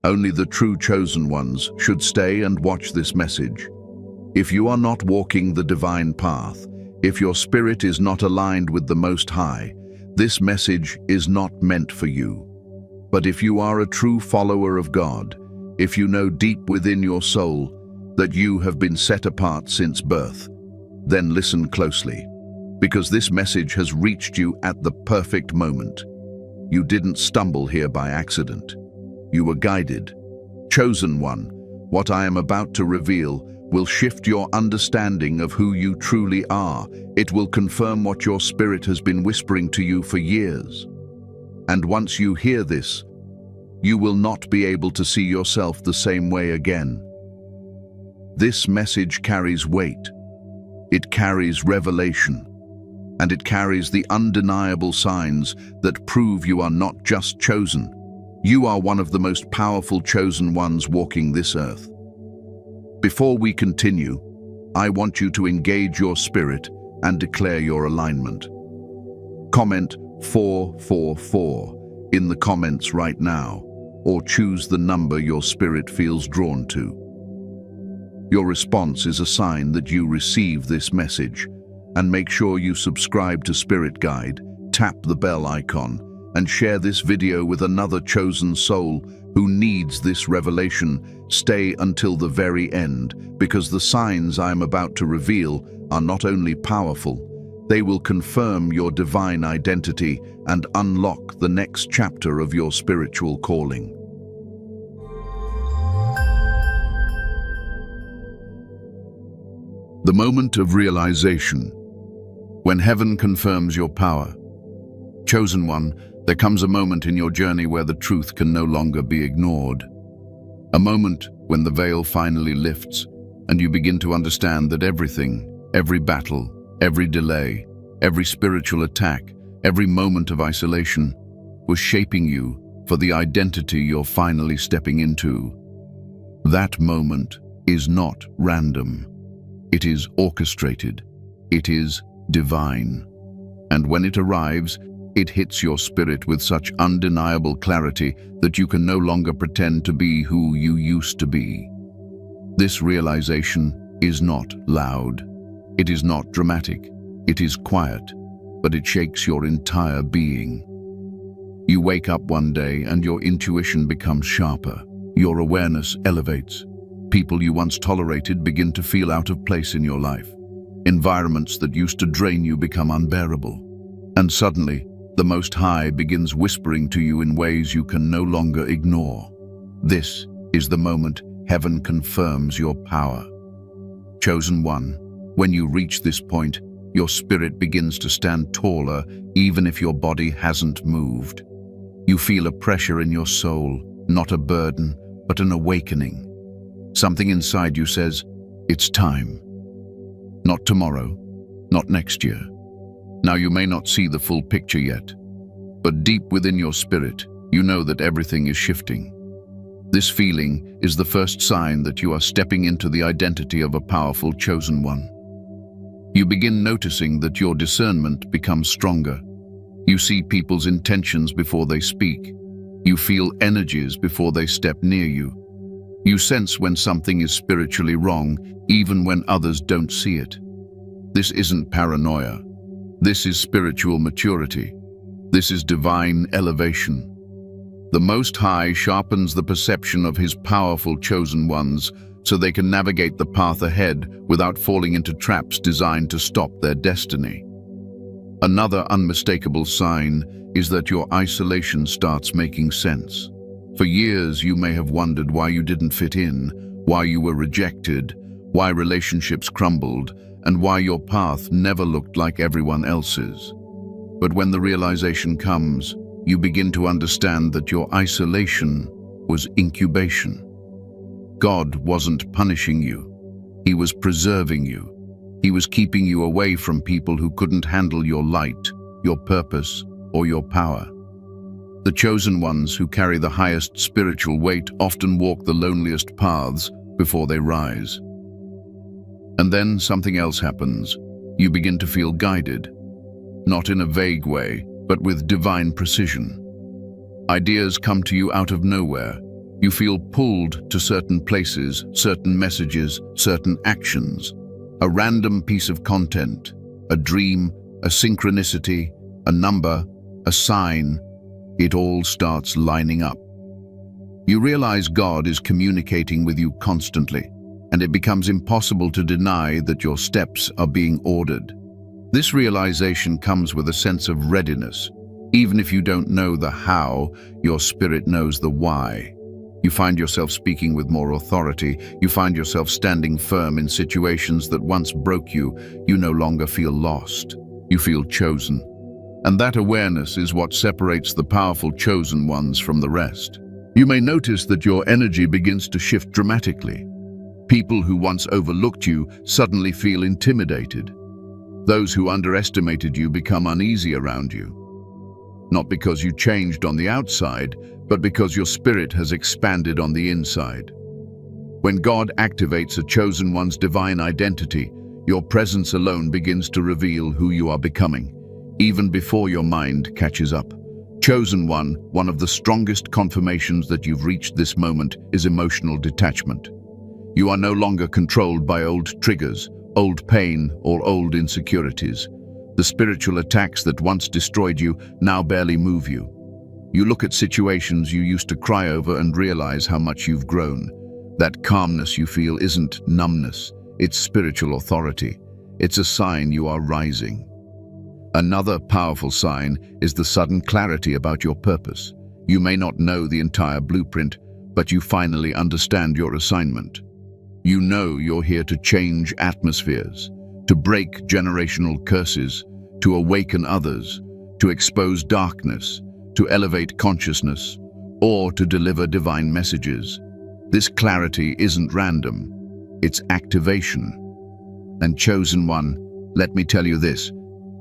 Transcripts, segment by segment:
Only the true chosen ones should stay and watch this message. If you are not walking the divine path, if your spirit is not aligned with the Most High, this message is not meant for you. But if you are a true follower of God, if you know deep within your soul that you have been set apart since birth, then listen closely, because this message has reached you at the perfect moment. You didn't stumble here by accident. You were guided. Chosen one, what I am about to reveal will shift your understanding of who you truly are. It will confirm what your spirit has been whispering to you for years. And once you hear this, you will not be able to see yourself the same way again. This message carries weight. It carries revelation. And it carries the undeniable signs that prove you are not just chosen. You are one of the most powerful chosen ones walking this earth. Before we continue, I want you to engage your spirit and declare your alignment. Comment 444 in the comments right now, or choose the number your spirit feels drawn to. Your response is a sign that you receive this message, and make sure you subscribe to Spirit Guide, tap the bell icon, and share this video with another chosen soul who needs this revelation. Stay until the very end, because the signs I am about to reveal are not only powerful, they will confirm your divine identity and unlock the next chapter of your spiritual calling. The moment of realization, when heaven confirms your power. Chosen one, there comes a moment in your journey where the truth can no longer be ignored. A moment when the veil finally lifts and you begin to understand that everything, every battle, every delay, every spiritual attack, every moment of isolation was shaping you for the identity you're finally stepping into. That moment is not random. It is orchestrated. It is divine. And when it arrives, it hits your spirit with such undeniable clarity that you can no longer pretend to be who you used to be. This realization is not loud. It is not dramatic. It is quiet, but it shakes your entire being. You wake up one day and your intuition becomes sharper. Your awareness elevates. People you once tolerated begin to feel out of place in your life. Environments that used to drain you become unbearable. And suddenly, the Most High begins whispering to you in ways you can no longer ignore. This is the moment heaven confirms your power. Chosen one, when you reach this point, your spirit begins to stand taller even if your body hasn't moved. You feel a pressure in your soul, not a burden, but an awakening. Something inside you says, it's time. Not tomorrow, not next year. Now you may not see the full picture yet, but deep within your spirit, you know that everything is shifting. This feeling is the first sign that you are stepping into the identity of a powerful chosen one. You begin noticing that your discernment becomes stronger. You see people's intentions before they speak. You feel energies before they step near you. You sense when something is spiritually wrong, even when others don't see it. This isn't paranoia. This is spiritual maturity. This is divine elevation. The Most High sharpens the perception of his powerful chosen ones so they can navigate the path ahead without falling into traps designed to stop their destiny. Another unmistakable sign is that your isolation starts making sense. For years, you may have wondered why you didn't fit in, why you were rejected, why relationships crumbled, and why your path never looked like everyone else's. But when the realization comes, you begin to understand that your isolation was incubation. God wasn't punishing you. He was preserving you. He was keeping you away from people who couldn't handle your light, your purpose, or your power. The chosen ones who carry the highest spiritual weight often walk the loneliest paths before they rise. And then something else happens. You begin to feel guided, not in a vague way, but with divine precision. Ideas come to you out of nowhere. You feel pulled to certain places, certain messages, certain actions. A random piece of content, a dream, a synchronicity, a number, a sign, it all starts lining up. You realize God is communicating with you constantly, and it becomes impossible to deny that your steps are being ordered. This realization comes with a sense of readiness. Even if you don't know the how, your spirit knows the why. You find yourself speaking with more authority. You find yourself standing firm in situations that once broke you. You no longer feel lost. You feel chosen. And that awareness is what separates the powerful chosen ones from the rest. You may notice that your energy begins to shift dramatically. People who once overlooked you suddenly feel intimidated. Those who underestimated you become uneasy around you. Not because you changed on the outside, but because your spirit has expanded on the inside. When God activates a chosen one's divine identity, your presence alone begins to reveal who you are becoming, even before your mind catches up. Chosen one of the strongest confirmations that you've reached this moment is emotional detachment. You are no longer controlled by old triggers, old pain, or old insecurities. The spiritual attacks that once destroyed you now barely move you. You look at situations you used to cry over and realize how much you've grown. That calmness you feel isn't numbness, it's spiritual authority. It's a sign you are rising. Another powerful sign is the sudden clarity about your purpose. You may not know the entire blueprint, but you finally understand your assignment. You know you're here to change atmospheres, to break generational curses, to awaken others, to expose darkness, to elevate consciousness, or to deliver divine messages. This clarity isn't random, it's activation. And chosen one, let me tell you this,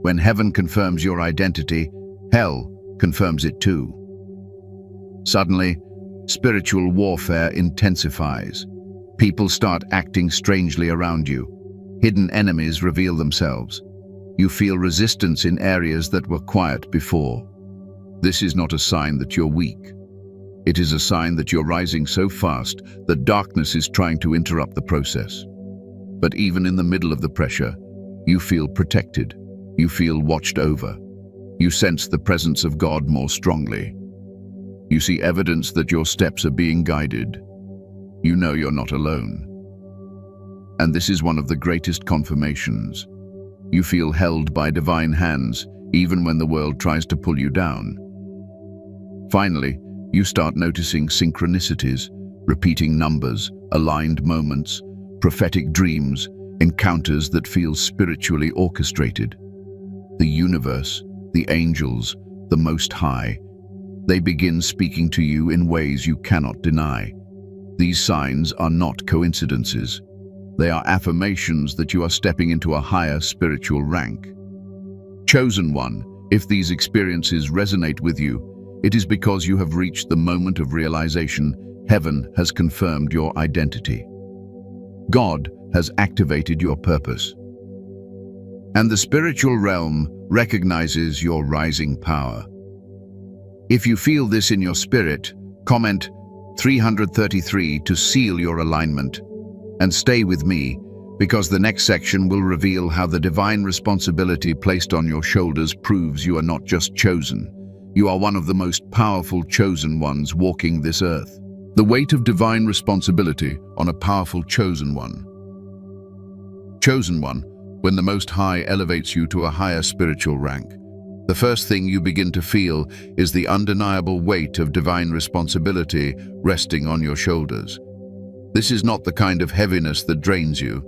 when heaven confirms your identity, hell confirms it too. Suddenly, spiritual warfare intensifies. People start acting strangely around you. Hidden enemies reveal themselves. You feel resistance in areas that were quiet before. This is not a sign that you're weak. It is a sign that you're rising so fast that darkness is trying to interrupt the process. But even in the middle of the pressure, you feel protected. You feel watched over. You sense the presence of God more strongly. You see evidence that your steps are being guided. You know you're not alone. And this is one of the greatest confirmations. You feel held by divine hands, even when the world tries to pull you down. Finally, you start noticing synchronicities, repeating numbers, aligned moments, prophetic dreams, encounters that feel spiritually orchestrated. The universe, the angels, the Most High, they begin speaking to you in ways you cannot deny. These signs are not coincidences. They are affirmations that you are stepping into a higher spiritual rank. Chosen one, if these experiences resonate with you, it is because you have reached the moment of realization. Heaven has confirmed your identity. God has activated your purpose. And the spiritual realm recognizes your rising power. If you feel this in your spirit, comment 333 to seal your alignment. And stay with me, because the next section will reveal how the divine responsibility placed on your shoulders proves you are not just chosen. You are one of the most powerful chosen ones walking this earth. The weight of divine responsibility on a powerful chosen one. Chosen one, when the Most High elevates you to a higher spiritual rank, the first thing you begin to feel is the undeniable weight of divine responsibility resting on your shoulders. This is not the kind of heaviness that drains you.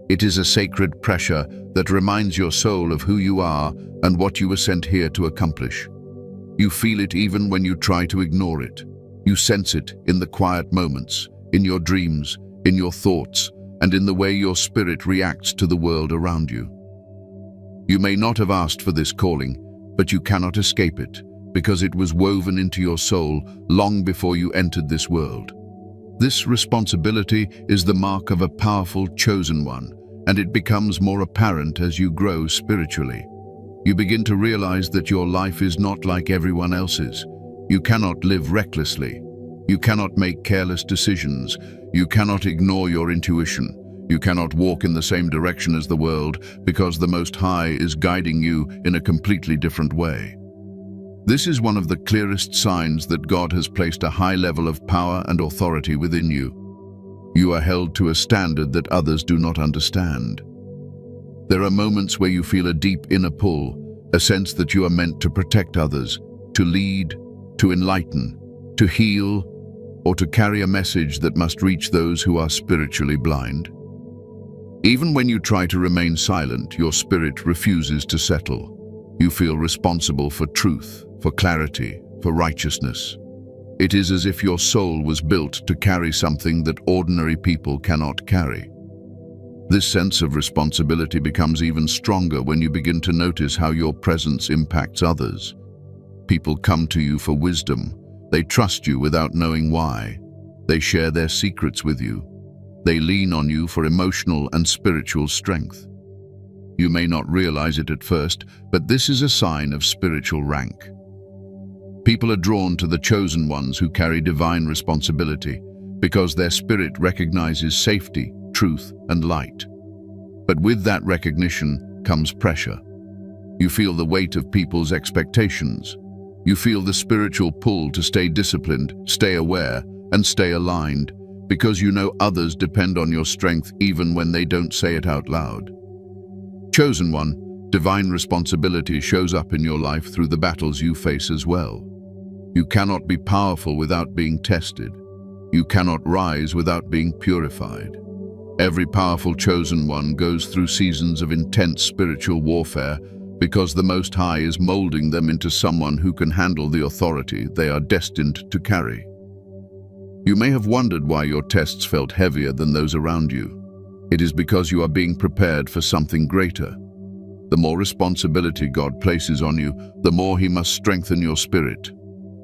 It is a sacred pressure that reminds your soul of who you are and what you were sent here to accomplish. You feel it even when you try to ignore it. You sense it in the quiet moments, in your dreams, in your thoughts, and in the way your spirit reacts to the world around you. You may not have asked for this calling, but you cannot escape it, because it was woven into your soul long before you entered this world. This responsibility is the mark of a powerful chosen one, and it becomes more apparent as you grow spiritually. You begin to realize that your life is not like everyone else's. You cannot live recklessly. You cannot make careless decisions. You cannot ignore your intuition. You cannot walk in the same direction as the world because the Most High is guiding you in a completely different way. This is one of the clearest signs that God has placed a high level of power and authority within you. You are held to a standard that others do not understand. There are moments where you feel a deep inner pull, a sense that you are meant to protect others, to lead, to enlighten, to heal, or to carry a message that must reach those who are spiritually blind. Even when you try to remain silent, your spirit refuses to settle. You feel responsible for truth, for clarity, for righteousness. It is as if your soul was built to carry something that ordinary people cannot carry. This sense of responsibility becomes even stronger when you begin to notice how your presence impacts others. People come to you for wisdom. They trust you without knowing why. They share their secrets with you. They lean on you for emotional and spiritual strength. You may not realize it at first, but this is a sign of spiritual rank. People are drawn to the chosen ones who carry divine responsibility because their spirit recognizes safety, truth, and light. But with that recognition comes pressure. You feel the weight of people's expectations. You feel the spiritual pull to stay disciplined, stay aware, and stay aligned, because you know others depend on your strength even when they don't say it out loud. Chosen one, divine responsibility shows up in your life through the battles you face as well. You cannot be powerful without being tested. You cannot rise without being purified. Every powerful chosen one goes through seasons of intense spiritual warfare because the Most High is molding them into someone who can handle the authority they are destined to carry. You may have wondered why your tests felt heavier than those around you. It is because you are being prepared for something greater. The more responsibility God places on you, the more He must strengthen your spirit.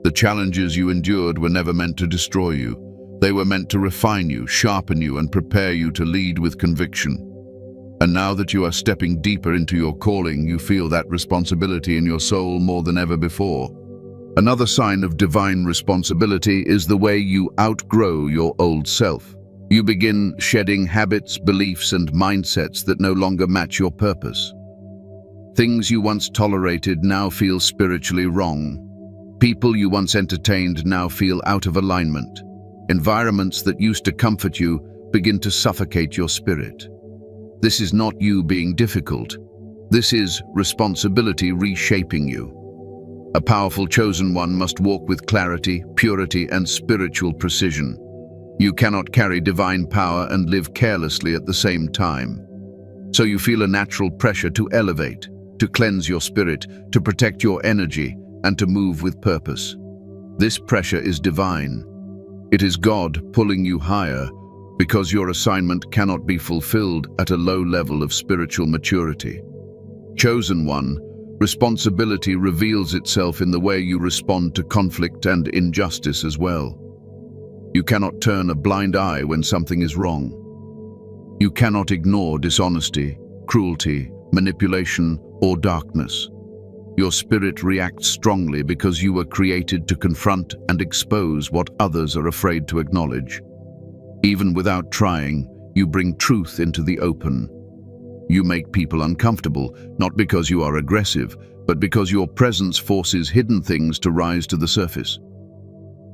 The challenges you endured were never meant to destroy you. They were meant to refine you, sharpen you, and prepare you to lead with conviction. And now that you are stepping deeper into your calling, you feel that responsibility in your soul more than ever before. Another sign of divine responsibility is the way you outgrow your old self. You begin shedding habits, beliefs, and mindsets that no longer match your purpose. Things you once tolerated now feel spiritually wrong. People you once entertained now feel out of alignment. Environments that used to comfort you begin to suffocate your spirit. This is not you being difficult. This is responsibility reshaping you. A powerful chosen one must walk with clarity, purity, and spiritual precision. You cannot carry divine power and live carelessly at the same time. So you feel a natural pressure to elevate, to cleanse your spirit, to protect your energy, and to move with purpose. This pressure is divine. It is God pulling you higher because your assignment cannot be fulfilled at a low level of spiritual maturity. Chosen one, responsibility reveals itself in the way you respond to conflict and injustice as well. You cannot turn a blind eye when something is wrong. You cannot ignore dishonesty, cruelty, manipulation, or darkness. Your spirit reacts strongly because you were created to confront and expose what others are afraid to acknowledge. Even without trying, you bring truth into the open. You make people uncomfortable, not because you are aggressive, but because your presence forces hidden things to rise to the surface.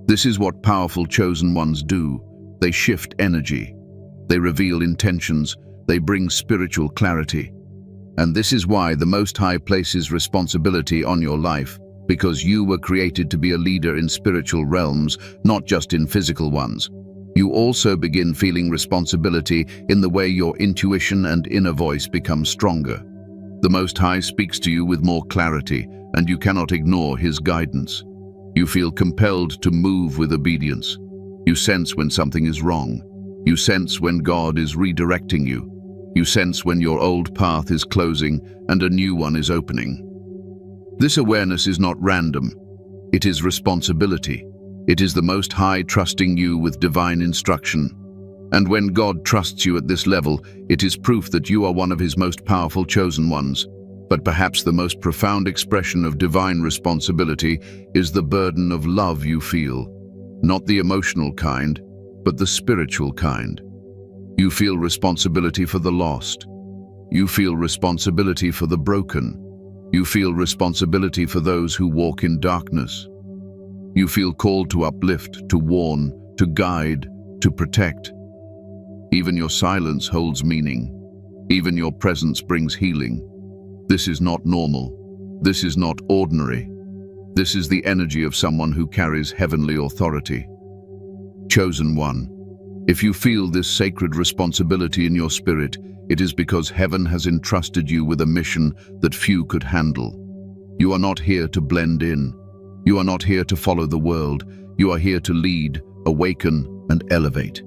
This is what powerful chosen ones do. They shift energy. They reveal intentions. They bring spiritual clarity. And this is why the Most High places responsibility on your life, because you were created to be a leader in spiritual realms, not just in physical ones. You also begin feeling responsibility in the way your intuition and inner voice become stronger. The Most High speaks to you with more clarity, and you cannot ignore His guidance. You feel compelled to move with obedience. You sense when something is wrong. You sense when God is redirecting you. You sense when your old path is closing and a new one is opening. This awareness is not random. It is responsibility. It is the Most High trusting you with divine instruction. And when God trusts you at this level, it is proof that you are one of His most powerful chosen ones. But perhaps the most profound expression of divine responsibility is the burden of love you feel. Not the emotional kind, but the spiritual kind. You feel responsibility for the lost. You feel responsibility for the broken. You feel responsibility for those who walk in darkness. You feel called to uplift, to warn, to guide, to protect. Even your silence holds meaning. Even your presence brings healing. This is not normal. This is not ordinary. This is the energy of someone who carries heavenly authority. Chosen one, if you feel this sacred responsibility in your spirit, it is because heaven has entrusted you with a mission that few could handle. You are not here to blend in. You are not here to follow the world. You are here to lead, awaken, and elevate.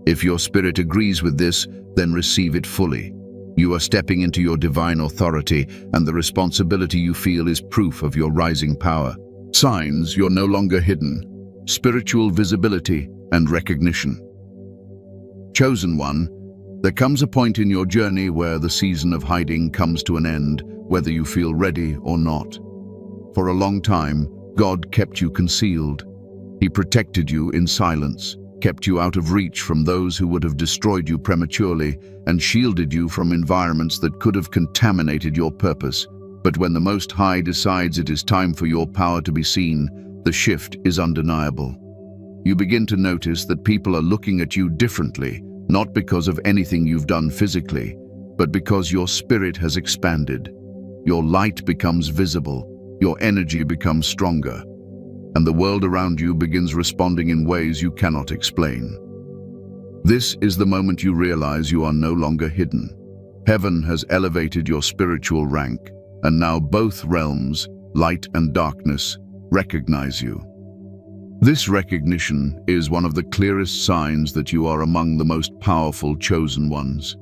If your spirit agrees with this, then receive it fully. You are stepping into your divine authority, and the responsibility you feel is proof of your rising power. Signs you're no longer hidden. Spiritual visibility and recognition. Chosen one, there comes a point in your journey where the season of hiding comes to an end, whether you feel ready or not. For a long time, God kept you concealed. He protected you in silence, kept you out of reach from those who would have destroyed you prematurely, and shielded you from environments that could have contaminated your purpose. But when the Most High decides it is time for your power to be seen, the shift is undeniable. You begin to notice that people are looking at you differently, not because of anything you've done physically, but because your spirit has expanded. Your light becomes visible, your energy becomes stronger, and the world around you begins responding in ways you cannot explain. This is the moment you realize you are no longer hidden. Heaven has elevated your spiritual rank, and now both realms, light and darkness, recognize you. This recognition is one of the clearest signs that you are among the most powerful chosen ones.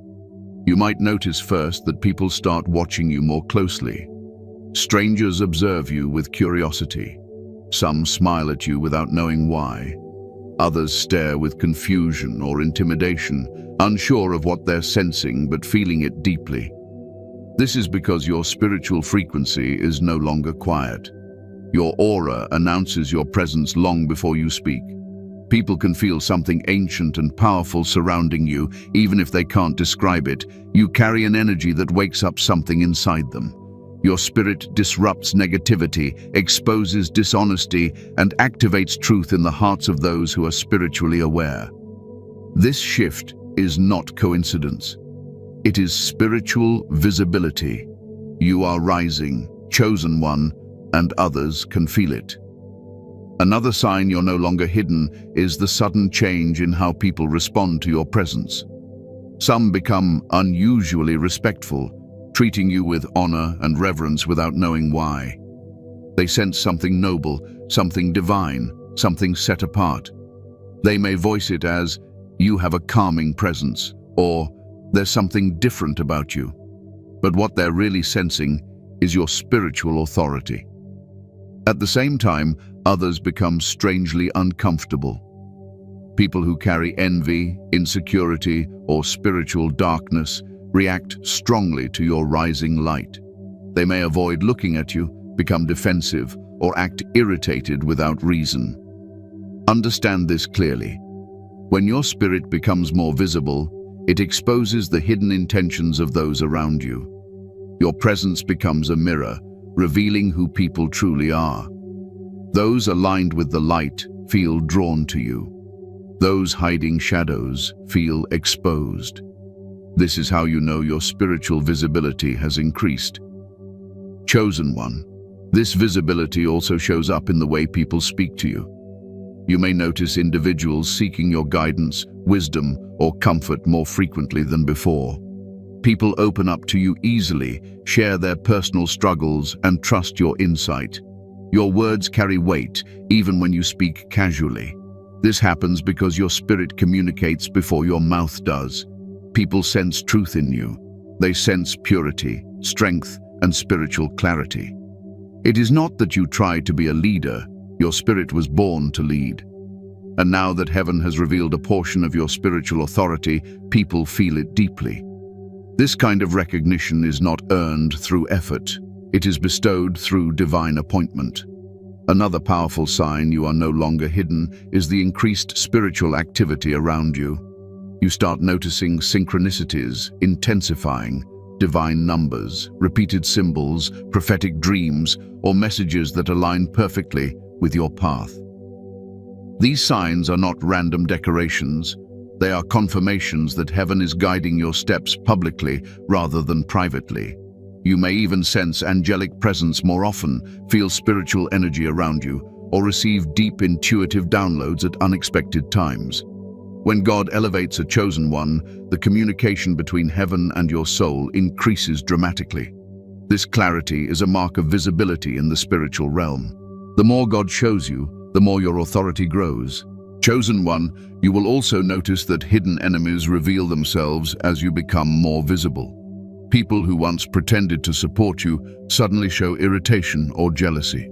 You might notice first that people start watching you more closely. Strangers observe you with curiosity. Some smile at you without knowing why. Others stare with confusion or intimidation, unsure of what they're sensing but feeling it deeply. This is because your spiritual frequency is no longer quiet. Your aura announces your presence long before you speak. People can feel something ancient and powerful surrounding you, even if they can't describe it. You carry an energy that wakes up something inside them. Your spirit disrupts negativity, exposes dishonesty, and activates truth in the hearts of those who are spiritually aware. This shift is not coincidence. It is spiritual visibility. You are rising, chosen one, and others can feel it. Another sign you're no longer hidden is the sudden change in how people respond to your presence. Some become unusually respectful, treating you with honor and reverence without knowing why. They sense something noble, something divine, something set apart. They may voice it as, "You have a calming presence," or "There's something different about you." But what they're really sensing is your spiritual authority. At the same time, others become strangely uncomfortable. People who carry envy, insecurity, or spiritual darkness react strongly to your rising light. They may avoid looking at you, become defensive, or act irritated without reason. Understand this clearly. When your spirit becomes more visible, it exposes the hidden intentions of those around you. Your presence becomes a mirror, revealing who people truly are. Those aligned with the light feel drawn to you. Those hiding shadows feel exposed. This is how you know your spiritual visibility has increased. Chosen one, this visibility also shows up in the way people speak to you. You may notice individuals seeking your guidance, wisdom, or comfort more frequently than before. People open up to you easily, share their personal struggles, and trust your insight. Your words carry weight, even when you speak casually. This happens because your spirit communicates before your mouth does. People sense truth in you. They sense purity, strength, and spiritual clarity. It is not that you try to be a leader. Your spirit was born to lead. And now that heaven has revealed a portion of your spiritual authority, people feel it deeply. This kind of recognition is not earned through effort. It is bestowed through divine appointment. Another powerful sign you are no longer hidden is the increased spiritual activity around you. You start noticing synchronicities, intensifying, divine numbers, repeated symbols, prophetic dreams, or messages that align perfectly with your path. These signs are not random decorations. They are confirmations that heaven is guiding your steps publicly rather than privately. You may even sense angelic presence more often, feel spiritual energy around you, or receive deep intuitive downloads at unexpected times. When God elevates a chosen one, the communication between heaven and your soul increases dramatically. This clarity is a mark of visibility in the spiritual realm. The more God shows you, the more your authority grows. Chosen one, you will also notice that hidden enemies reveal themselves as you become more visible. People who once pretended to support you suddenly show irritation or jealousy.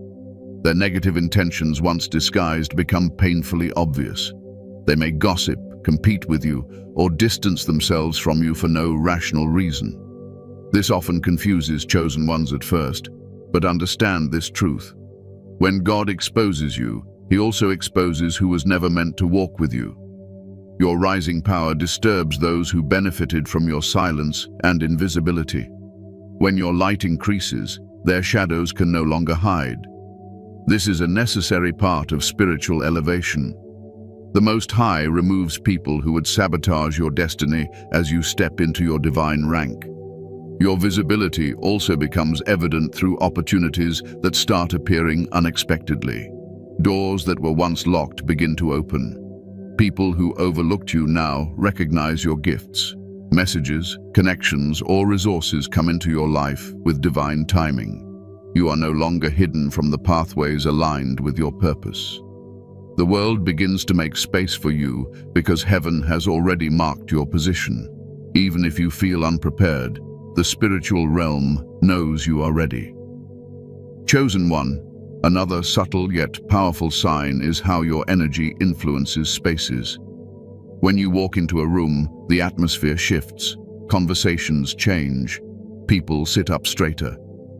Their negative intentions, once disguised, become painfully obvious. They may gossip, compete with you, or distance themselves from you for no rational reason. This often confuses chosen ones at first, but understand this truth. When God exposes you, He also exposes who was never meant to walk with you. Your rising power disturbs those who benefited from your silence and invisibility. When your light increases, their shadows can no longer hide. This is a necessary part of spiritual elevation. The Most High removes people who would sabotage your destiny as you step into your divine rank. Your visibility also becomes evident through opportunities that start appearing unexpectedly. Doors that were once locked begin to open. People who overlooked you now recognize your gifts. Messages, connections, or resources come into your life with divine timing. You are no longer hidden from the pathways aligned with your purpose. The world begins to make space for you because heaven has already marked your position. Even if you feel unprepared, the spiritual realm knows you are ready. Chosen one, another subtle yet powerful sign is how your energy influences spaces. When you walk into a room, the atmosphere shifts, conversations change, people sit up straighter,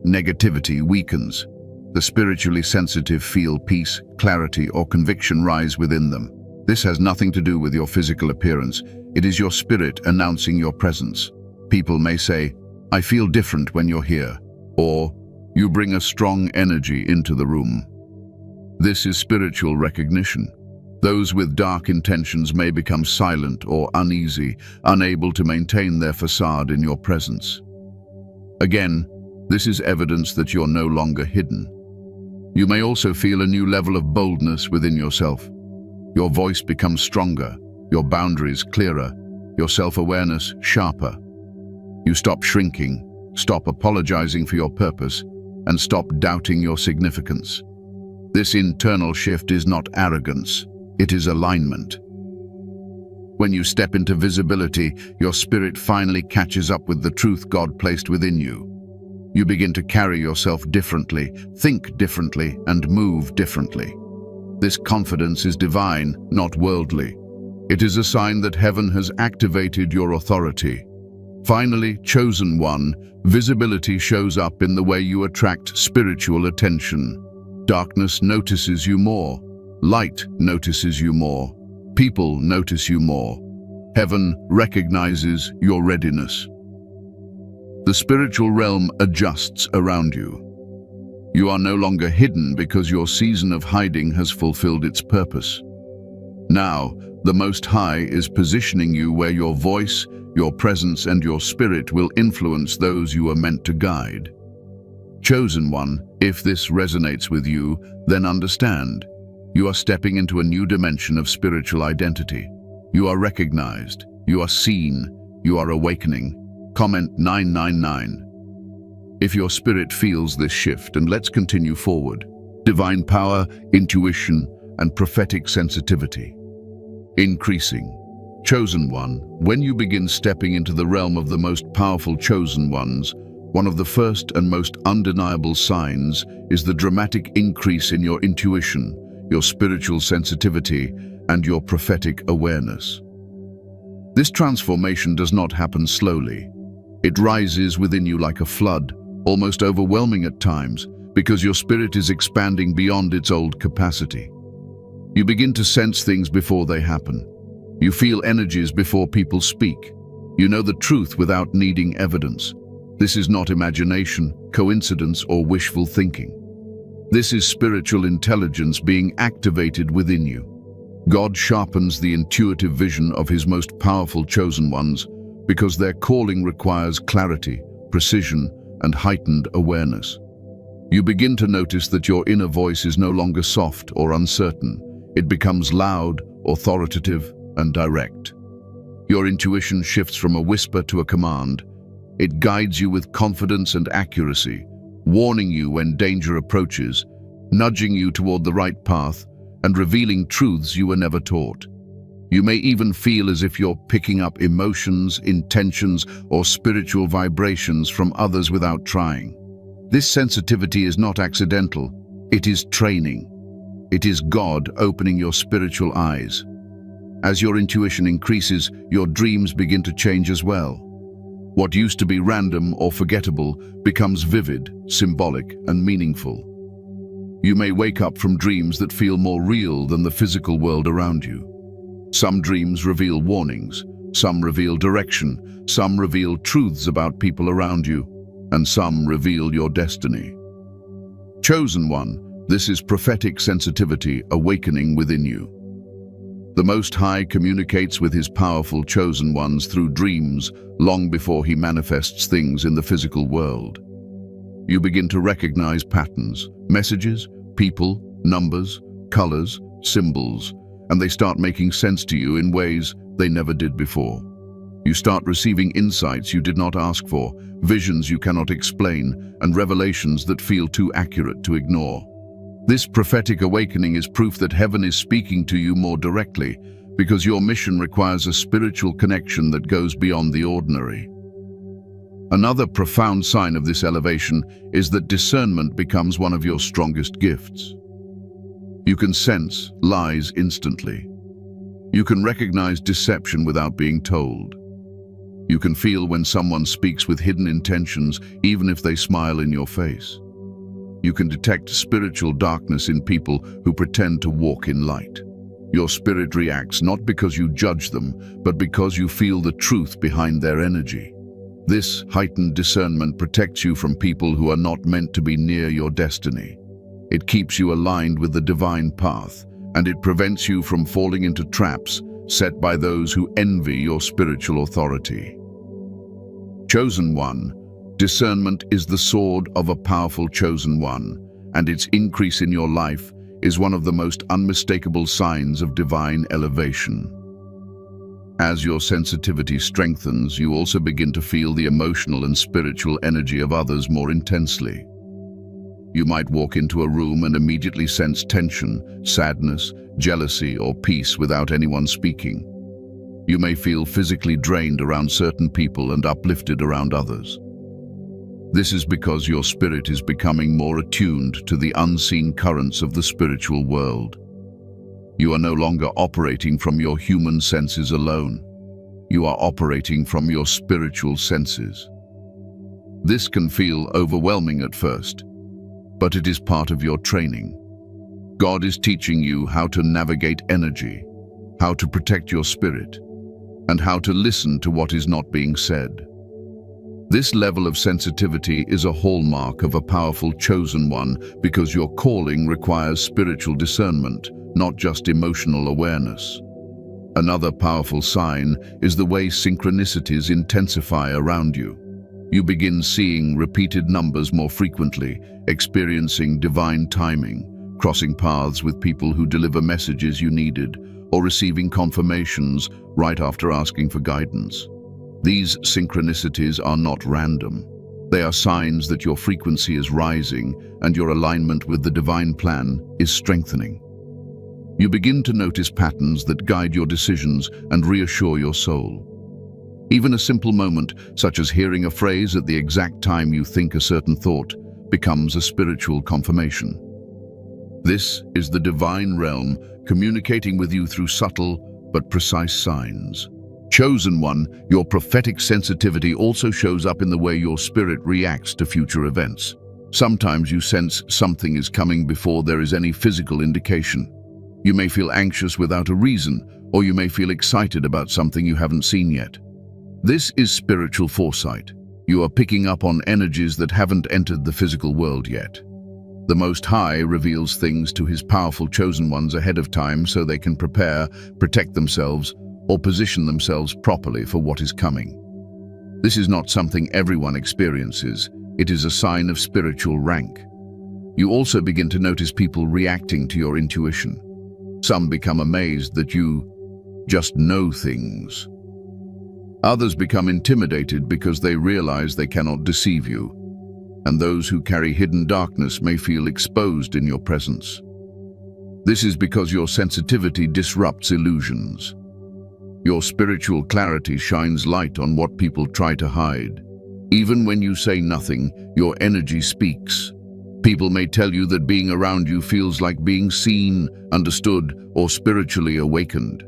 negativity weakens. The spiritually sensitive feel peace, clarity, or conviction rise within them. This has nothing to do with your physical appearance. It is your spirit announcing your presence. People may say, "I feel different when you're here," or "You bring a strong energy into the room." This is spiritual recognition. Those with dark intentions may become silent or uneasy, unable to maintain their facade in your presence. Again, this is evidence that you're no longer hidden. You may also feel a new level of boldness within yourself. Your voice becomes stronger, your boundaries clearer, your self-awareness sharper. You stop shrinking, stop apologizing for your purpose, and stop doubting your significance. This internal shift is not arrogance, it is alignment. When you step into visibility, your spirit finally catches up with the truth God placed within you. You begin to carry yourself differently, think differently, and move differently. This confidence is divine, not worldly. It is a sign that heaven has activated your authority. Finally, chosen one, visibility shows up in the way you attract spiritual attention. Darkness notices you more. Light notices you more. People notice you more. Heaven recognizes your readiness. The spiritual realm adjusts around you. You are no longer hidden because your season of hiding has fulfilled its purpose. Now, the Most High is positioning you where your voice, your presence, and your spirit will influence those you are meant to guide. Chosen one, if this resonates with you, then understand. You are stepping into a new dimension of spiritual identity. You are recognized. You are seen. You are awakening. Comment 999. If your spirit feels this shift, and let's continue forward. Divine power, intuition, and prophetic sensitivity. Increasing. Chosen one, when you begin stepping into the realm of the most powerful chosen ones, one of the first and most undeniable signs is the dramatic increase in your intuition, your spiritual sensitivity, and your prophetic awareness. This transformation does not happen slowly. It rises within you like a flood, almost overwhelming at times, because your spirit is expanding beyond its old capacity. You begin to sense things before they happen. You feel energies before people speak. You know the truth without needing evidence. This is not imagination, coincidence, or wishful thinking. This is spiritual intelligence being activated within you. God sharpens the intuitive vision of his most powerful chosen ones because their calling requires clarity, precision, and heightened awareness. You begin to notice that your inner voice is no longer soft or uncertain. It becomes loud, authoritative, and direct. Your intuition shifts from a whisper to a command. It guides you with confidence and accuracy, warning you when danger approaches, nudging you toward the right path, and revealing truths you were never taught. You may even feel as if you're picking up emotions, intentions, or spiritual vibrations from others without trying. This sensitivity is not accidental. It is training. It is God opening your spiritual eyes. As your intuition increases, your dreams begin to change as well. What used to be random or forgettable becomes vivid, symbolic, and meaningful. You may wake up from dreams that feel more real than the physical world around you. Some dreams reveal warnings, some reveal direction, some reveal truths about people around you, and some reveal your destiny. Chosen one, this is prophetic sensitivity awakening within you. The Most High communicates with his powerful chosen ones through dreams long before he manifests things in the physical world. You begin to recognize patterns, messages, people, numbers, colors, symbols, and they start making sense to you in ways they never did before. You start receiving insights you did not ask for, visions you cannot explain, and revelations that feel too accurate to ignore. This prophetic awakening is proof that heaven is speaking to you more directly, because your mission requires a spiritual connection that goes beyond the ordinary. Another profound sign of this elevation is that discernment becomes one of your strongest gifts. You can sense lies instantly. You can recognize deception without being told. You can feel when someone speaks with hidden intentions, even if they smile in your face. You can detect spiritual darkness in people who pretend to walk in light. Your spirit reacts not because you judge them, but because you feel the truth behind their energy. This heightened discernment protects you from people who are not meant to be near your destiny. It keeps you aligned with the divine path, and it prevents you from falling into traps set by those who envy your spiritual authority. Chosen one, discernment is the sword of a powerful chosen one, and its increase in your life is one of the most unmistakable signs of divine elevation. As your sensitivity strengthens, you also begin to feel the emotional and spiritual energy of others more intensely. You might walk into a room and immediately sense tension, sadness, jealousy, or peace without anyone speaking. You may feel physically drained around certain people and uplifted around others. This is because your spirit is becoming more attuned to the unseen currents of the spiritual world. You are no longer operating from your human senses alone. You are operating from your spiritual senses. This can feel overwhelming at first, but it is part of your training. God is teaching you how to navigate energy, how to protect your spirit, and how to listen to what is not being said. This level of sensitivity is a hallmark of a powerful chosen one because your calling requires spiritual discernment, not just emotional awareness. Another powerful sign is the way synchronicities intensify around you. You begin seeing repeated numbers more frequently, experiencing divine timing, crossing paths with people who deliver messages you needed, or receiving confirmations right after asking for guidance. These synchronicities are not random. They are signs that your frequency is rising and your alignment with the divine plan is strengthening. You begin to notice patterns that guide your decisions and reassure your soul. Even a simple moment, such as hearing a phrase at the exact time you think a certain thought, becomes a spiritual confirmation. This is the divine realm communicating with you through subtle but precise signs. Chosen one, your prophetic sensitivity also shows up in the way your spirit reacts to future events. Sometimes you sense something is coming before there is any physical indication. You may feel anxious without a reason, or you may feel excited about something you haven't seen yet. This is spiritual foresight. You are picking up on energies that haven't entered the physical world yet. The Most High reveals things to his powerful chosen ones ahead of time so they can prepare, protect themselves, or position themselves properly for what is coming. This is not something everyone experiences. It is a sign of spiritual rank. You also begin to notice people reacting to your intuition. Some become amazed that you just know things. Others become intimidated because they realize they cannot deceive you. And those who carry hidden darkness may feel exposed in your presence. This is because your sensitivity disrupts illusions. Your spiritual clarity shines light on what people try to hide. Even when you say nothing, your energy speaks. People may tell you that being around you feels like being seen, understood, or spiritually awakened.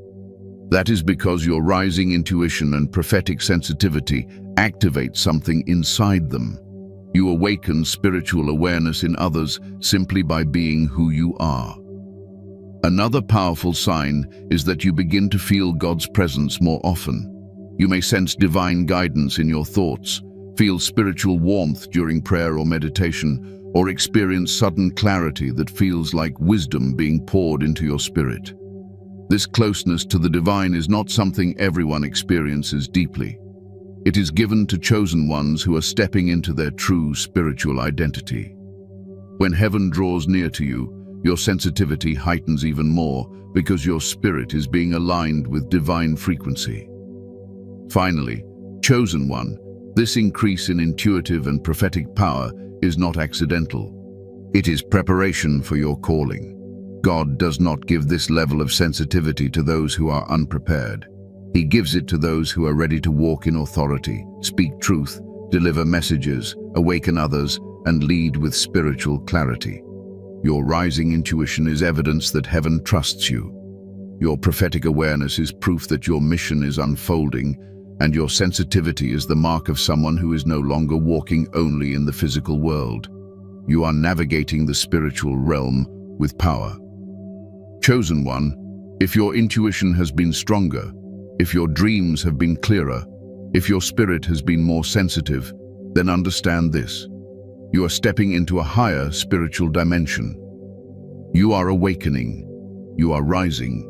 That is because your rising intuition and prophetic sensitivity activate something inside them. You awaken spiritual awareness in others simply by being who you are. Another powerful sign is that you begin to feel God's presence more often. You may sense divine guidance in your thoughts, feel spiritual warmth during prayer or meditation, or experience sudden clarity that feels like wisdom being poured into your spirit. This closeness to the divine is not something everyone experiences deeply. It is given to chosen ones who are stepping into their true spiritual identity. When heaven draws near to you, your sensitivity heightens even more because your spirit is being aligned with divine frequency. Finally, chosen one, this increase in intuitive and prophetic power is not accidental. It is preparation for your calling. God does not give this level of sensitivity to those who are unprepared. He gives it to those who are ready to walk in authority, speak truth, deliver messages, awaken others, and lead with spiritual clarity. Your rising intuition is evidence that heaven trusts you. Your prophetic awareness is proof that your mission is unfolding, and your sensitivity is the mark of someone who is no longer walking only in the physical world. You are navigating the spiritual realm with power. Chosen one, if your intuition has been stronger, if your dreams have been clearer, if your spirit has been more sensitive, then understand this. You are stepping into a higher spiritual dimension. You are awakening, you are rising,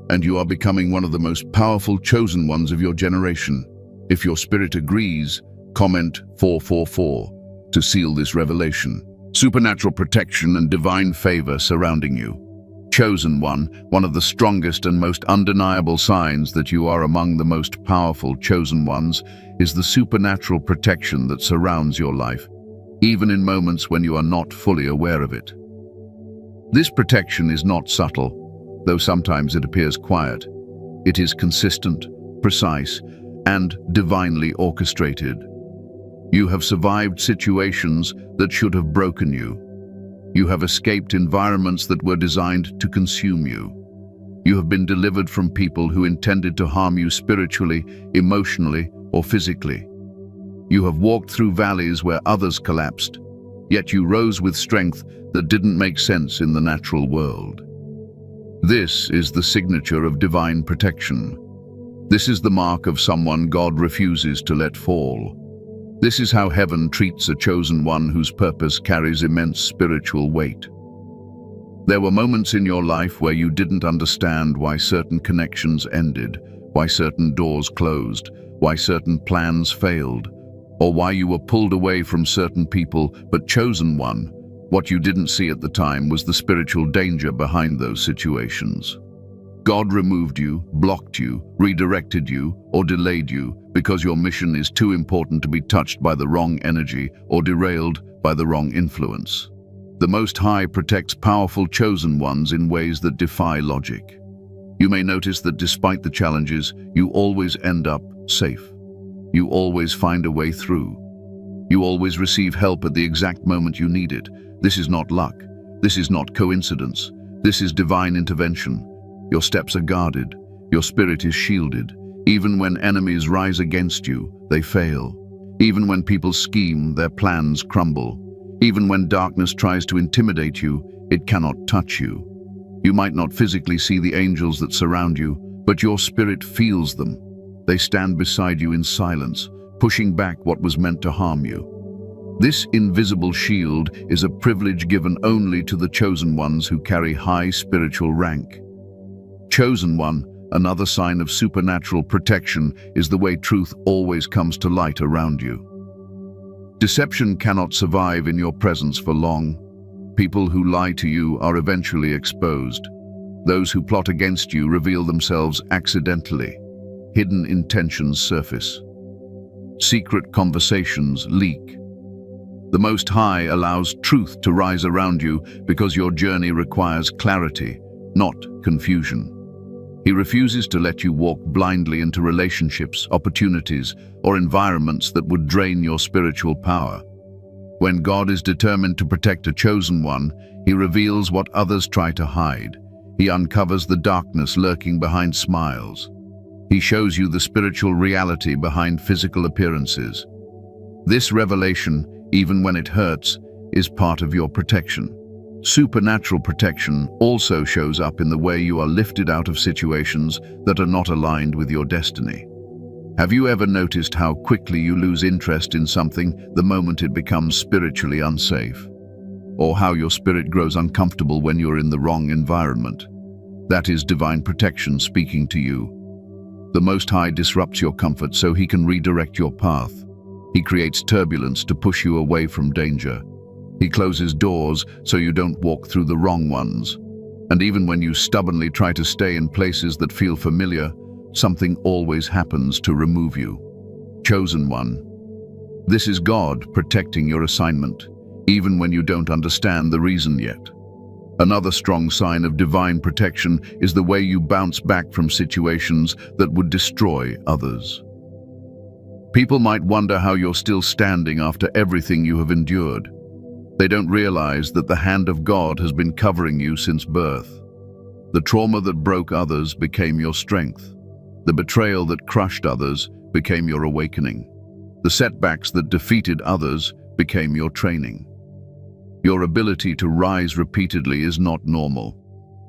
and you are becoming one of the most powerful chosen ones of your generation. If your spirit agrees, comment 444 to seal this revelation. Supernatural protection and divine favor surrounding you. Chosen one of the strongest and most undeniable signs that you are among the most powerful chosen ones is the supernatural protection that surrounds your life, even in moments when you are not fully aware of it. This protection is not subtle, though sometimes it appears quiet. It is consistent, precise, and divinely orchestrated. You have survived situations that should have broken you. You have escaped environments that were designed to consume you. You have been delivered from people who intended to harm you spiritually, emotionally, or physically. You have walked through valleys where others collapsed, yet you rose with strength that didn't make sense in the natural world. This is the signature of divine protection. This is the mark of someone God refuses to let fall. This is how heaven treats a chosen one whose purpose carries immense spiritual weight. There were moments in your life where you didn't understand why certain connections ended, why certain doors closed, why certain plans failed, or why you were pulled away from certain people, but chosen one. What you didn't see at the time was the spiritual danger behind those situations. God removed you, blocked you, redirected you, or delayed you because your mission is too important to be touched by the wrong energy or derailed by the wrong influence. The Most High protects powerful chosen ones in ways that defy logic. You may notice that despite the challenges, you always end up safe. You always find a way through. You always receive help at the exact moment you need it. This is not luck. This is not coincidence. This is divine intervention. Your steps are guarded. Your spirit is shielded. Even when enemies rise against you, they fail. Even when people scheme, their plans crumble. Even when darkness tries to intimidate you, it cannot touch you. You might not physically see the angels that surround you, but your spirit feels them. They stand beside you in silence, pushing back what was meant to harm you. This invisible shield is a privilege given only to the chosen ones who carry high spiritual rank. Chosen one, another sign of supernatural protection, is the way truth always comes to light around you. Deception cannot survive in your presence for long. People who lie to you are eventually exposed. Those who plot against you reveal themselves accidentally. Hidden intentions surface. Secret conversations leak. The Most High allows truth to rise around you because your journey requires clarity, not confusion. He refuses to let you walk blindly into relationships, opportunities, or environments that would drain your spiritual power. When God is determined to protect a chosen one, He reveals what others try to hide. He uncovers the darkness lurking behind smiles. He shows you the spiritual reality behind physical appearances. This revelation, even when it hurts, is part of your protection. Supernatural protection also shows up in the way you are lifted out of situations that are not aligned with your destiny. Have you ever noticed how quickly you lose interest in something the moment it becomes spiritually unsafe? Or how your spirit grows uncomfortable when you're in the wrong environment? That is divine protection speaking to you. The Most High disrupts your comfort so He can redirect your path. He creates turbulence to push you away from danger. He closes doors so you don't walk through the wrong ones. And even when you stubbornly try to stay in places that feel familiar, something always happens to remove you. Chosen one. This is God protecting your assignment, even when you don't understand the reason yet. Another strong sign of divine protection is the way you bounce back from situations that would destroy others. People might wonder how you're still standing after everything you have endured. They don't realize that the hand of God has been covering you since birth. The trauma that broke others became your strength. The betrayal that crushed others became your awakening. The setbacks that defeated others became your training. Your ability to rise repeatedly is not normal.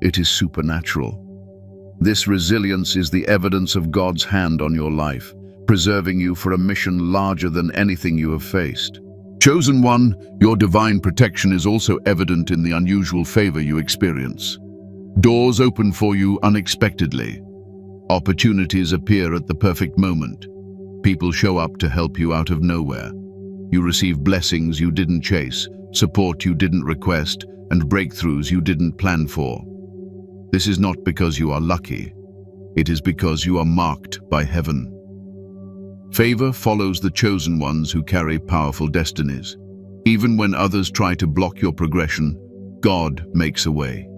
It is supernatural. This resilience is the evidence of God's hand on your life, preserving you for a mission larger than anything you have faced. Chosen one, your divine protection is also evident in the unusual favor you experience. Doors open for you unexpectedly. Opportunities appear at the perfect moment. People show up to help you out of nowhere. You receive blessings you didn't chase, support you didn't request, and breakthroughs you didn't plan for. This is not because you are lucky. It is because you are marked by heaven. Favor follows the chosen ones who carry powerful destinies. Even when others try to block your progression, God makes a way.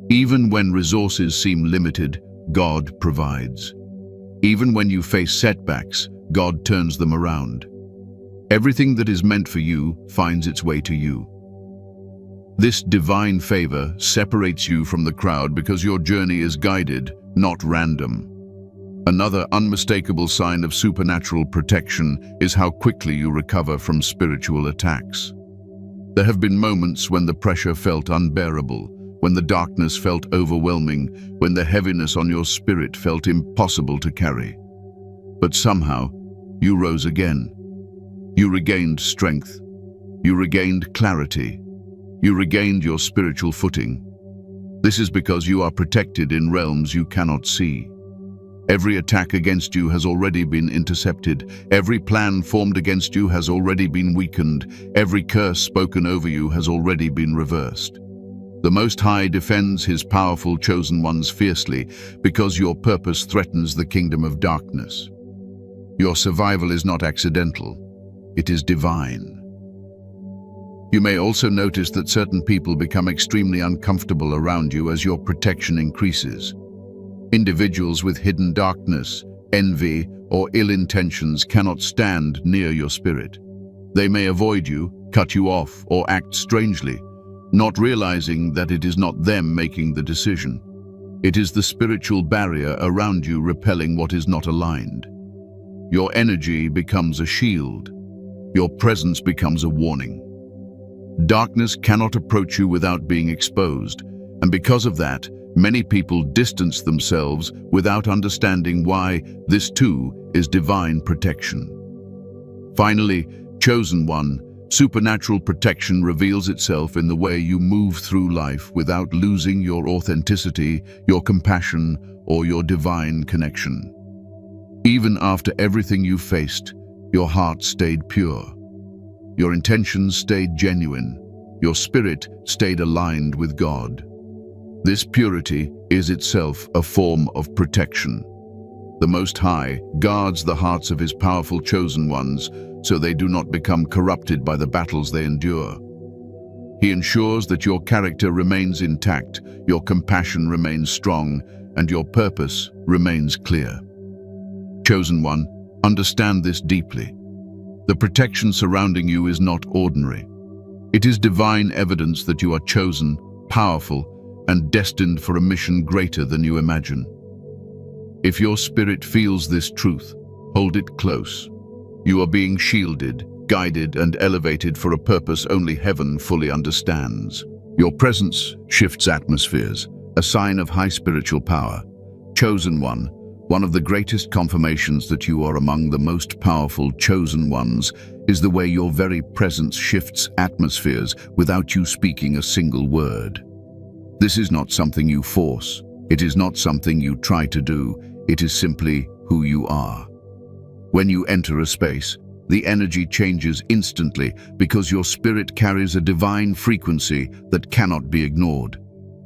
Even when resources seem limited, God provides. Even when you face setbacks, God turns them around. Everything that is meant for you finds its way to you. This divine favor separates you from the crowd because your journey is guided, not random. Another unmistakable sign of supernatural protection is how quickly you recover from spiritual attacks. There have been moments when the pressure felt unbearable, when the darkness felt overwhelming, when the heaviness on your spirit felt impossible to carry. But somehow, you rose again. You regained strength. You regained clarity. You regained your spiritual footing. This is because you are protected in realms you cannot see. Every attack against you has already been intercepted. Every plan formed against you has already been weakened. Every curse spoken over you has already been reversed. The Most High defends His powerful chosen ones fiercely because your purpose threatens the kingdom of darkness. Your survival is not accidental. It is divine. You may also notice that certain people become extremely uncomfortable around you as your protection increases. Individuals with hidden darkness, envy, or ill intentions cannot stand near your spirit. They may avoid you, cut you off, or act strangely, not realizing that it is not them making the decision. It is the spiritual barrier around you repelling what is not aligned. Your energy becomes a shield. Your presence becomes a warning. Darkness cannot approach you without being exposed, and because of that, many people distance themselves without understanding why this too is divine protection. Finally, chosen one, supernatural protection reveals itself in the way you move through life without losing your authenticity, your compassion, or your divine connection. Even after everything you faced, your heart stayed pure. Your intentions stayed genuine. Your spirit stayed aligned with God. This purity is itself a form of protection. The Most High guards the hearts of His powerful chosen ones so they do not become corrupted by the battles they endure. He ensures that your character remains intact, your compassion remains strong, and your purpose remains clear. Chosen one, understand this deeply. The protection surrounding you is not ordinary. It is divine evidence that you are chosen, powerful, and destined for a mission greater than you imagine. If your spirit feels this truth, hold it close. You are being shielded, guided, and elevated for a purpose only heaven fully understands. Your presence shifts atmospheres, a sign of high spiritual power. Chosen one of the greatest confirmations that you are among the most powerful chosen ones is the way your very presence shifts atmospheres without you speaking a single word. This is not something you force. It is not something you try to do. It is simply who you are. When you enter a space, the energy changes instantly because your spirit carries a divine frequency that cannot be ignored.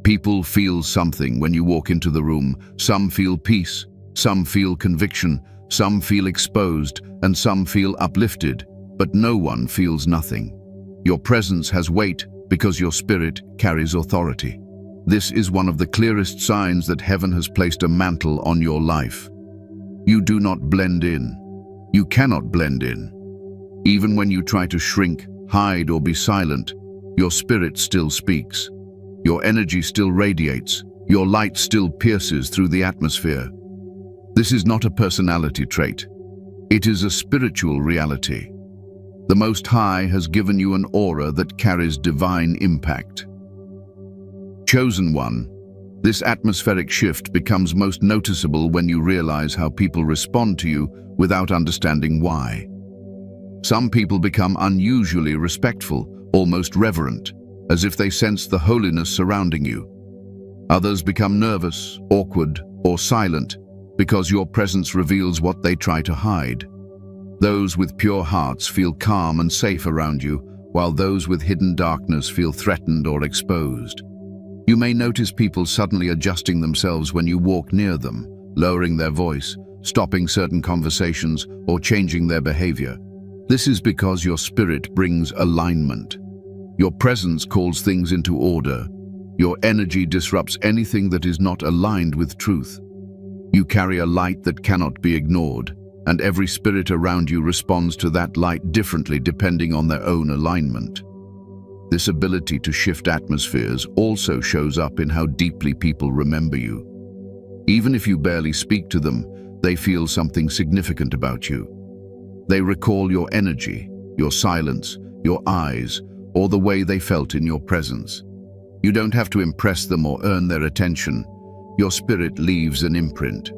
People feel something when you walk into the room. Some feel peace, some feel conviction, some feel exposed, and some feel uplifted, but no one feels nothing. Your presence has weight because your spirit carries authority. This is one of the clearest signs that heaven has placed a mantle on your life. You do not blend in. You cannot blend in. Even when you try to shrink, hide, or be silent, your spirit still speaks. Your energy still radiates. Your light still pierces through the atmosphere. This is not a personality trait. It is a spiritual reality. The Most High has given you an aura that carries divine impact. Chosen one, this atmospheric shift becomes most noticeable when you realize how people respond to you without understanding why. Some people become unusually respectful, almost reverent, as if they sense the holiness surrounding you. Others become nervous, awkward, or silent because your presence reveals what they try to hide. Those with pure hearts feel calm and safe around you, while those with hidden darkness feel threatened or exposed. You may notice people suddenly adjusting themselves when you walk near them, lowering their voice, stopping certain conversations, or changing their behavior. This is because your spirit brings alignment. Your presence calls things into order. Your energy disrupts anything that is not aligned with truth. You carry a light that cannot be ignored, and every spirit around you responds to that light differently depending on their own alignment. This ability to shift atmospheres also shows up in how deeply people remember you. Even if you barely speak to them, they feel something significant about you. They recall your energy, your silence, your eyes, or the way they felt in your presence. You don't have to impress them or earn their attention. Your spirit leaves an imprint.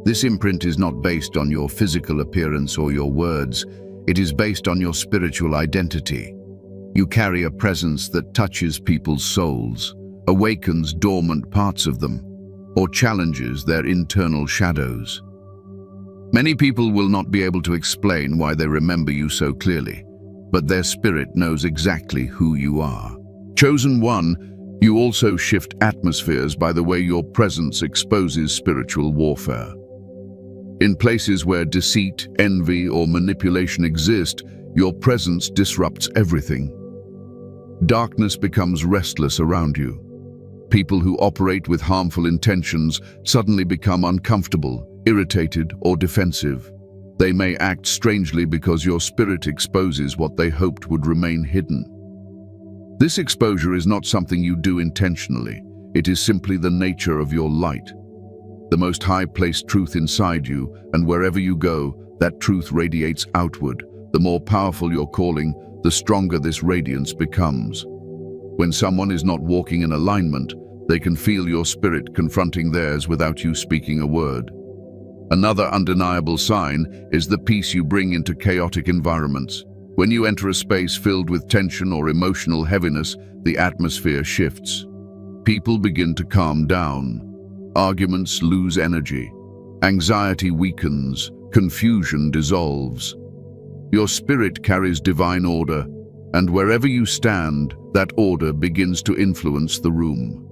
This imprint is not based on your physical appearance or your words. It is based on your spiritual identity. You carry a presence that touches people's souls, awakens dormant parts of them, or challenges their internal shadows. Many people will not be able to explain why they remember you so clearly, but their spirit knows exactly who you are. Chosen one, you also shift atmospheres by the way your presence exposes spiritual warfare. In places where deceit, envy, or manipulation exist, your presence disrupts everything. Darkness becomes restless around you. People who operate with harmful intentions suddenly become uncomfortable, irritated, or defensive. They may act strangely because your spirit exposes what they hoped would remain hidden. This exposure is not something you do intentionally. It is simply the nature of your light. The Most High placed truth inside you, and wherever you go, that truth radiates outward. The more powerful your calling, the stronger this radiance becomes. When someone is not walking in alignment, they can feel your spirit confronting theirs without you speaking a word. Another undeniable sign is the peace you bring into chaotic environments. When you enter a space filled with tension or emotional heaviness, the atmosphere shifts. People begin to calm down. Arguments lose energy. Anxiety weakens. Confusion dissolves. Your spirit carries divine order, and wherever you stand, that order begins to influence the room.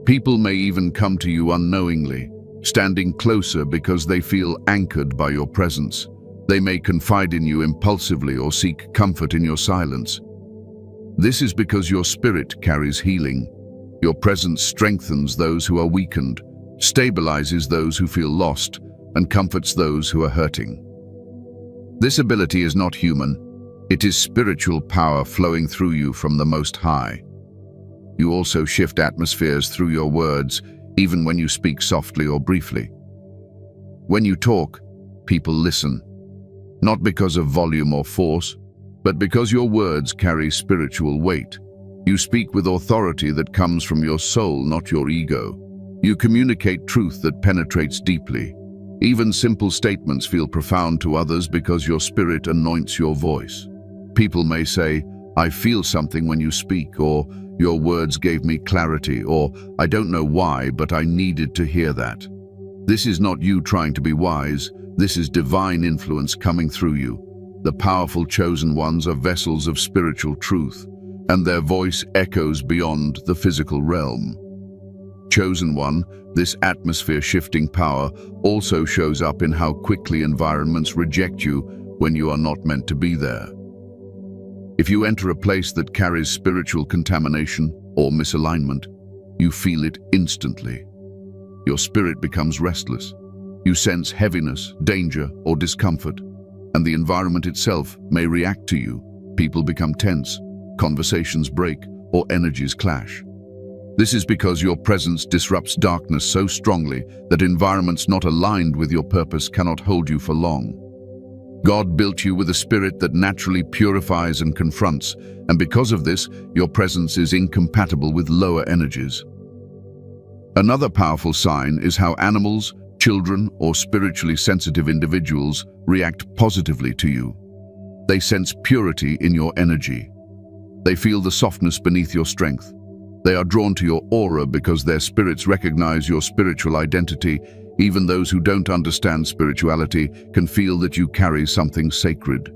People may even come to you unknowingly, standing closer because they feel anchored by your presence. They may confide in you impulsively or seek comfort in your silence. This is because your spirit carries healing. Your presence strengthens those who are weakened, stabilizes those who feel lost, and comforts those who are hurting. This ability is not human. It is spiritual power flowing through you from the Most High. You also shift atmospheres through your words, even when you speak softly or briefly. When you talk, people listen, not because of volume or force, but because your words carry spiritual weight. You speak with authority that comes from your soul, not your ego. You communicate truth that penetrates deeply. Even simple statements feel profound to others because your spirit anoints your voice. People may say, "I feel something when you speak," or "Your words gave me clarity," or "I don't know why, but I needed to hear that." This is not you trying to be wise. This is divine influence coming through you. The powerful chosen ones are vessels of spiritual truth, and their voice echoes beyond the physical realm. Chosen one, this atmosphere-shifting power also shows up in how quickly environments reject you when you are not meant to be there. If you enter a place that carries spiritual contamination or misalignment, you feel it instantly. Your spirit becomes restless. You sense heaviness, danger, or discomfort, and the environment itself may react to you. People become tense, conversations break, or energies clash. This is because your presence disrupts darkness so strongly that environments not aligned with your purpose cannot hold you for long. God built you with a spirit that naturally purifies and confronts, and because of this, your presence is incompatible with lower energies. Another powerful sign is how animals, children, or spiritually sensitive individuals react positively to you. They sense purity in your energy. They feel the softness beneath your strength. They are drawn to your aura because their spirits recognize your spiritual identity. Even those who don't understand spirituality can feel that you carry something sacred.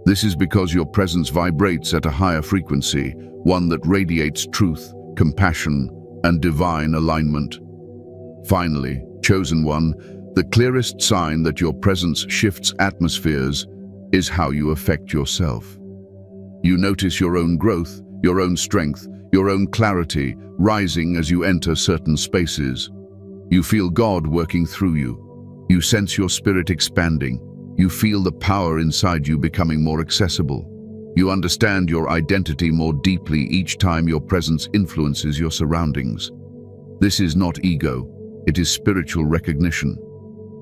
This is because your presence vibrates at a higher frequency, one that radiates truth, compassion, and divine alignment. Finally, chosen one, the clearest sign that your presence shifts atmospheres is how you affect yourself. You notice your own growth, your own strength, your own clarity rising as you enter certain spaces. You feel God working through you. You sense your spirit expanding. You feel the power inside you becoming more accessible. You understand your identity more deeply each time your presence influences your surroundings. This is not ego, it is spiritual recognition.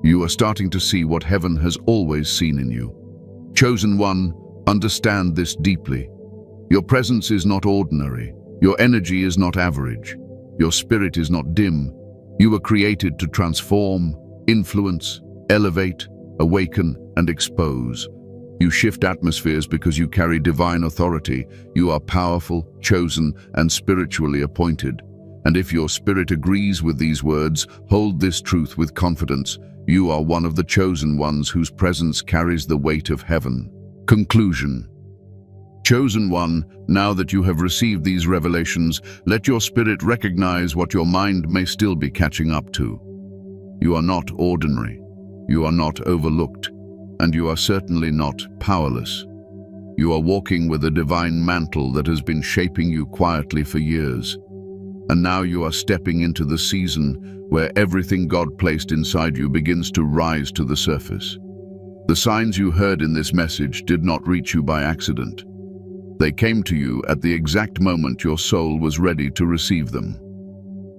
You are starting to see what heaven has always seen in you. Chosen one, understand this deeply. Your presence is not ordinary. Your energy is not average. Your spirit is not dim. You were created to transform, influence, elevate, awaken, and expose. You shift atmospheres because you carry divine authority. You are powerful, chosen, and spiritually appointed. And if your spirit agrees with these words, hold this truth with confidence. You are one of the chosen ones whose presence carries the weight of heaven. Conclusion. Chosen one, now that you have received these revelations, let your spirit recognize what your mind may still be catching up to. You are not ordinary. You are not overlooked. And you are certainly not powerless. You are walking with a divine mantle that has been shaping you quietly for years. And now you are stepping into the season where everything God placed inside you begins to rise to the surface. The signs you heard in this message did not reach you by accident. They came to you at the exact moment your soul was ready to receive them.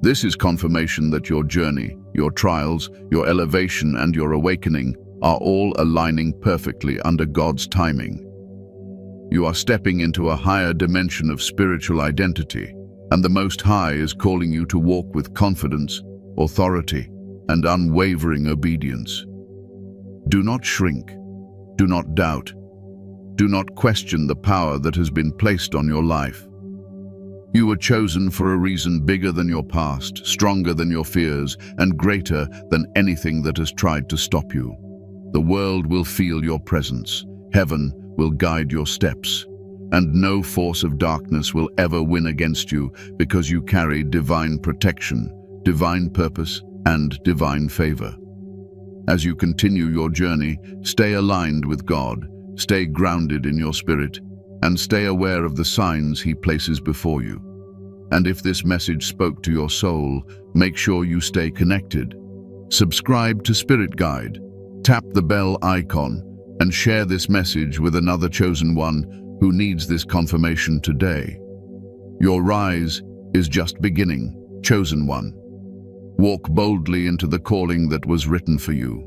This is confirmation that your journey, your trials, your elevation, and your awakening are all aligning perfectly under God's timing. You are stepping into a higher dimension of spiritual identity, and the Most High is calling you to walk with confidence, authority, and unwavering obedience. Do not shrink. Do not doubt. Do not question the power that has been placed on your life. You were chosen for a reason bigger than your past, stronger than your fears, and greater than anything that has tried to stop you. The world will feel your presence. Heaven will guide your steps. And no force of darkness will ever win against you, because you carry divine protection, divine purpose, and divine favor. As you continue your journey, stay aligned with God, stay grounded in your spirit, and stay aware of the signs He places before you. And if this message spoke to your soul, make sure you stay connected. Subscribe to Spirit Guide, tap the bell icon, and share this message with another chosen one who needs this confirmation today. Your rise is just beginning, chosen one. Walk boldly into the calling that was written for you.